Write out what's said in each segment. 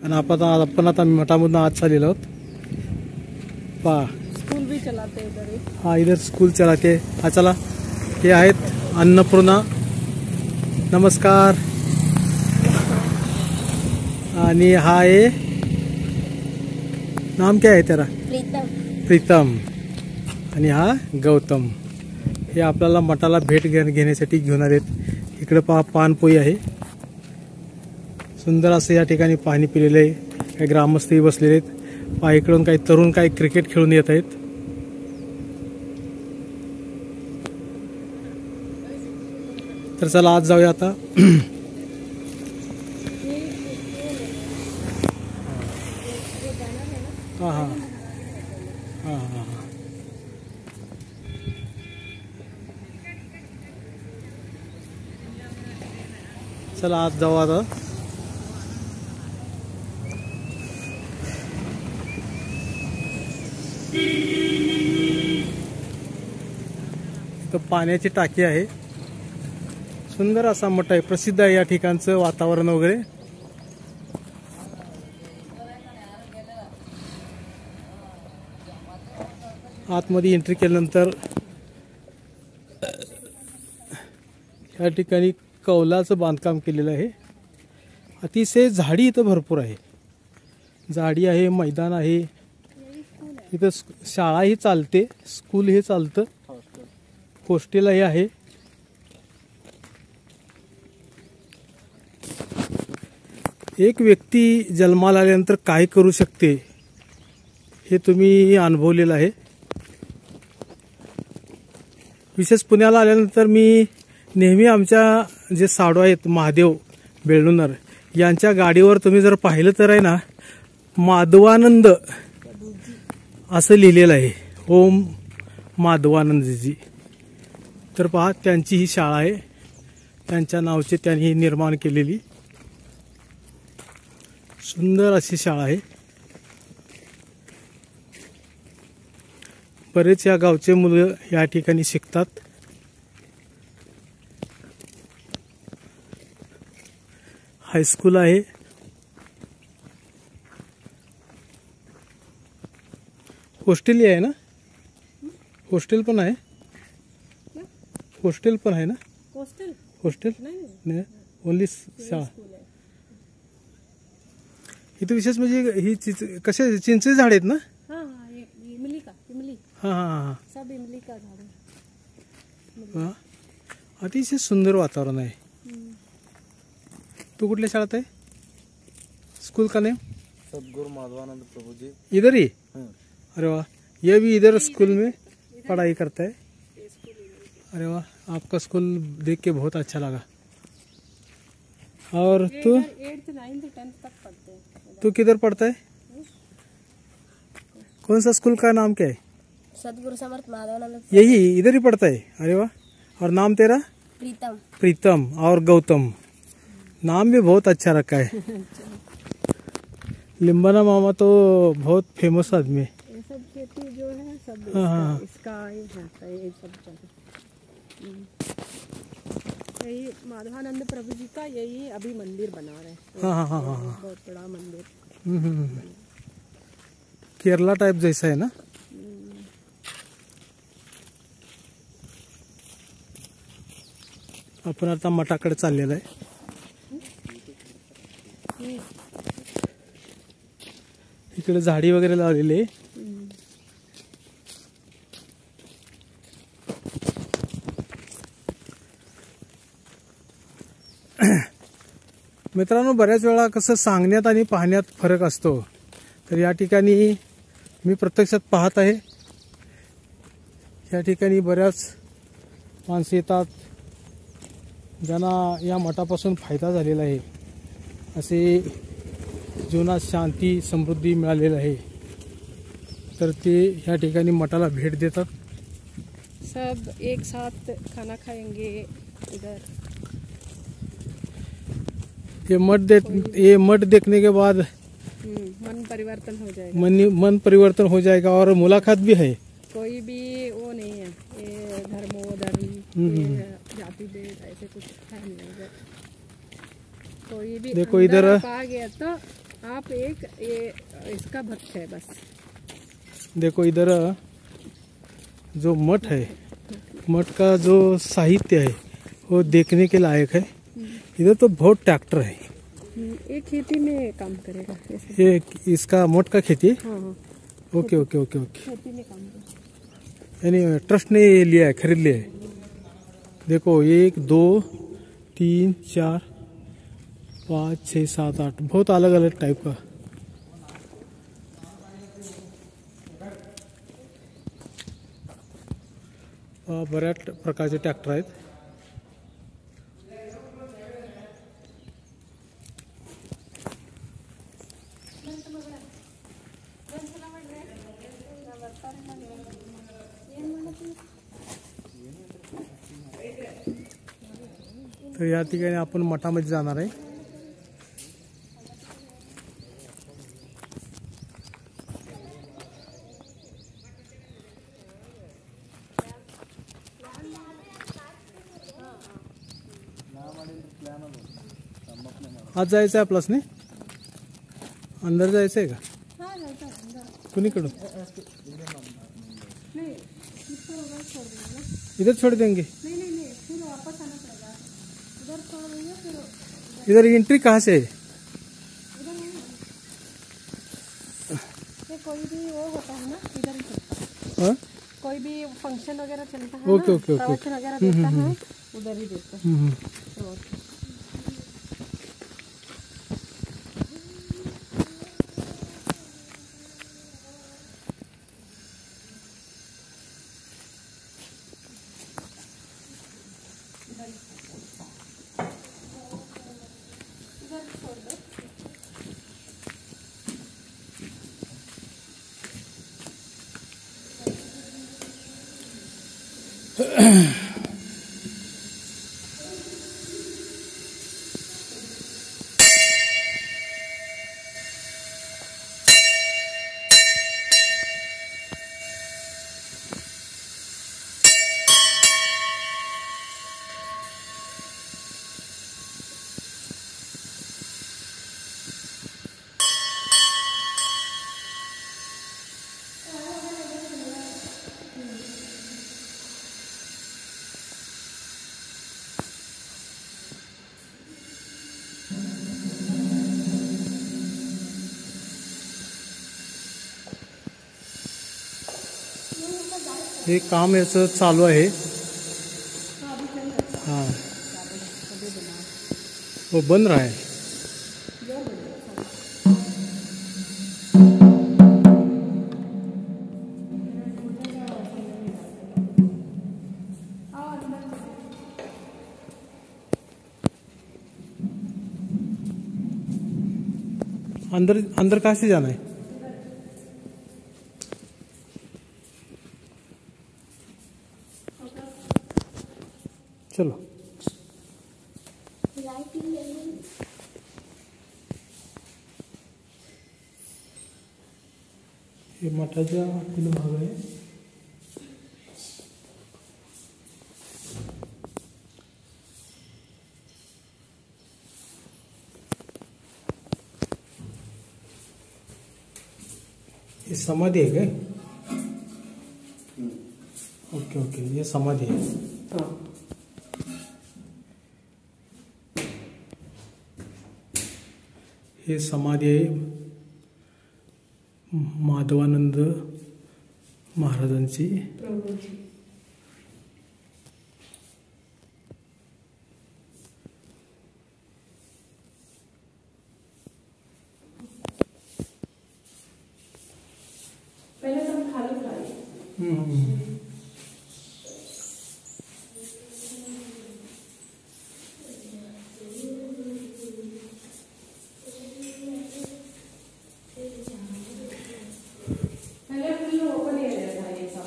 आणि आपण आता मठामधून आत चाललेलो आहोत। पहा स्कूल भी चलाते इधर। हाँ इधर स्कूल चलाते। हा चला, हे आहेत अन्नपूर्णा। नमस्कार। आणि हा आहे, नाम क्या है तेरा? प्रीतम। आणि हा गौतम। हे आपल्याला मठाला भेट घेण्यासाठी घेऊन आलेत। इकडे पहा पानपोई आहे, सुंदर असं या ठिकाणी पाणी पिलेलं आहे। काही ग्रामस्थही बसलेले आहेत। पहा इकडून काही तरुण काही क्रिकेट खेळून येत आहेत। तर चला आज जाऊया आता। हाँ हाँ हाँ हाँ हाँ। चला आज जाऊ आता। तो पाण्याची टाकी आहे, सुंदर असा मठ आहे, प्रसिद्ध आहे या ठिकाणचं वातावरण वगैरे। आतमध्ये एंट्री केल्यानंतर या ठिकाणी कौलाचं बांधकाम केलेलं आहे। अतिशय झाडी इथं भरपूर आहे, झाडी आहे, मैदान आहे। इथं शाळाही चालते, स्कूल हे चालतं, हॉस्टेलही आहे। एक व्यक्ती जन्माला आल्यानंतर काय करू शकते हे तुम्ही अनुभवलेलं आहे। विशेष पुण्याला आल्यानंतर मी नेहमी आमच्या जे साडू आहेत महादेव बेळणूर यांच्या गाडीवर तुम्ही जर पाहिलं तर आहे ना, माधवानंद असं लिहिलेलं आहे, ओम माधवानंदजी। तर पहा त्यांची ही शाळा आहे, त्यांच्या नावाची त्यांनी निर्माण केलेली सुंदर अशी शाळा आहे। बरेच या गावचे मुलं या ठिकाणी शिकतात। हायस्कूल आहे, हॉस्टेल आहे ना, हॉस्टेल पण आहे, हॉस्टेल पण आहे ना, हॉस्टेल नाही, ओनली शाळा। इथे विशेष म्हणजे ही कशा चिंचेचे झाड आहेत ना? इमली का, इमली। हाँ हाँ सब इमली का झाड आहे। अतिशय सुंदर वातावरण आहे। तू कुठल्या शाळेत आहे? स्कूल का नेम? सदगुरु माधवानंद प्रभु जी। इधर ही? अरे वाह, ये भी इधर स्कूल में पढ़ाई करता है। अरे वाह, आपका स्कूल देख के बहुत अच्छा लगा। और तू? 8th 9th 10th तक पढ़ते हैं। तू किधर पढ़ता है? कौन सा स्कूल का नाम क्या है? सदगुरु समर्थ माधवानंद। यही इधर ही पढ़ता है? अरे वाह। और नाम तेरा? प्रीतम। प्रीतम और गौतम, नाम भी बहुत अच्छा रखा है। लिम्बाना मामा तो बहुत फेमस आदमी है। ये सब खेती जो है सब हाँ इसका ही होता है, ये सब यही माधवानंद प्रभु जी का यही अभी मंदिर बना रहे हैं। हाँ हाँ हाँ हाँ, बहुत बड़ा मंदिर। केरला टाइप जैसा है ना? आपण आता मठाकडे चाललेलं आहे। इकडे झाडी वगैरे लावलेली आहे। मित्रांनो, बऱ्याच वेळा कसं सांगण्यात आणि पाहण्यात फरक असतो। तर या ठिकाणी मी प्रत्यक्षात पाहत आहे, या ठिकाणी बऱ्याच माणसं येतात ज्यांना या मठापासून फायदा झालेला आहे, असे जीवनात शांती समृद्धी मिळालेली आहे। तर ते या ठिकाणी मठाला भेट देतात। सब एक साथ खाना खाएंगे इधर। ये मठ देखने के बाद मन परिवर्तन हो जाएगा, मन परिवर्तन हो जाएगा। और मुलाकात भी है, कोई भी वो नहीं है, ये धर्मो धर्म जाति भेद ऐसे कुछ है नहीं। कोई भी देखो इधर आ गया तो आप एक ये इसका भक्त है बस। देखो इधर जो मठ है, मठ का जो साहित्य है वो देखने के लायक है। इधर तो बहुत ट्रैक्टर है। एक खेती में काम करेगा ऐसे। ये इसका मठ का खेती है? हाँ हाँ, ओके ओके ओके ओके। खेती में काम करेगा। यानी ट्रस्ट ने लिया है, खरीद लिया है। देखो 1 2 3 4 5 6 7 8 बहुत अलग अलग टाइप का। बऱ्याच प्रकारचे ट्रॅक्टर आहेत। तर या ठिकाणी आपण मठामध्ये जाणार आहे। आज जायचं आहे आपल्यास नाही? अंदर जायचं आहे का? हाँ जाता है अंदर। कुणीकडून? नहीं इसको उधर छोड़ देंगे ना। इधर छोड़ देंगे? नहीं नहीं नहीं, फिर वापस आना पड़ेगा। उधर छोड़ देंगे फिर इधर एंट्री कहाँ से है? इधर नहीं। ये कोई भी वो होता है ना, इधर ही चलता है। हाँ? कोई भी फंक्शन वगैरह चलता है ओके, ना, ओके, ओके। प्रवचन वगैरह देता है, उधर ही देता है। तो हे काम याचं चालू आहे। हाँ वो बन रहा है। अंदर अंदर कहाँ से जाना है? चलो हे मठाचा आतील भाग आहे। ये समाधि है क्या? ओके ओके, ये समाधि है। हे समाधी आहे माधवानंद महाराजांची। पहले तो हम खाली खाली पहले फुल ओपन एरिया था ये सब।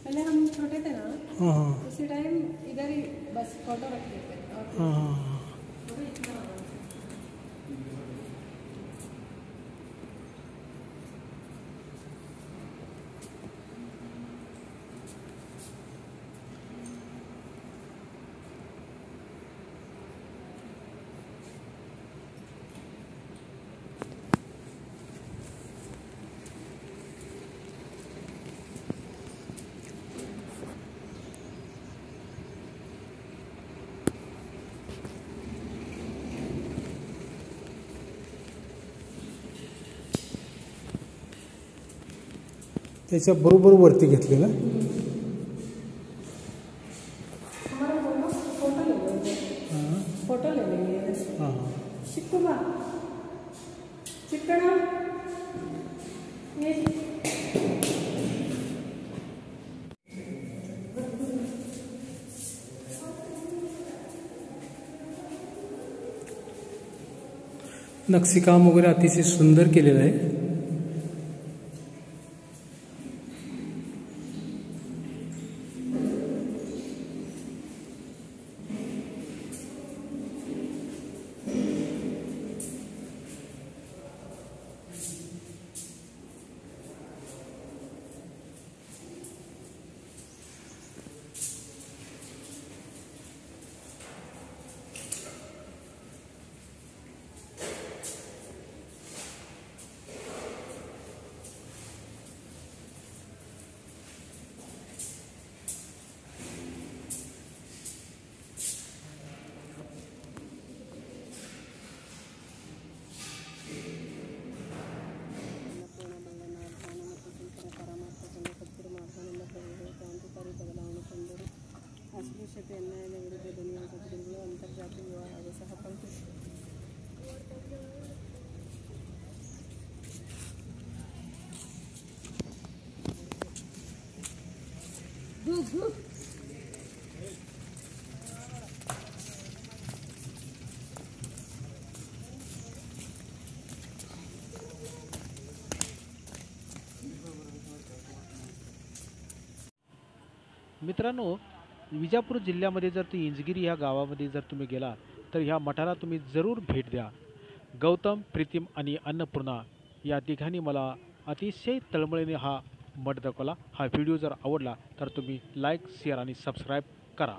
पहले हम छोटे थे ना, हाँ उसी टाइम इधर ही बस फोटो रखते थे और हाँ हाँ। अभी इतना त्याच्या बरोबर वरती घेतलेलं. फोटो ले लेंगे. हां हां. चिक्कू बा चिकना ये नक्षीकाम वगैरे अतिशय सुंदर केलेलं आहे. अस्पृश्यते अन्यायाविरुद्ध दुनिया सद्गुरुಗಳು अंतर्जातीय विवाह ಹಾಗೂ ಸಹ ಪಂಕ್ತಿ मित्रांनो, विजापूर जिल्ह्यामध्ये जर ती इंजगिरी ह्या गावामध्ये जर तुम्ही गेला तर ह्या मठाला तुम्ही जरूर भेट द्या. गौतम, प्रीतिम आणि अन्नपूर्णा या तिघांनी मला अतिशय तळमळीने हा मठ दाखवला. हा व्हिडिओ जर आवडला तर तुम्ही लाईक, शेअर आणि सबस्क्राईब करा.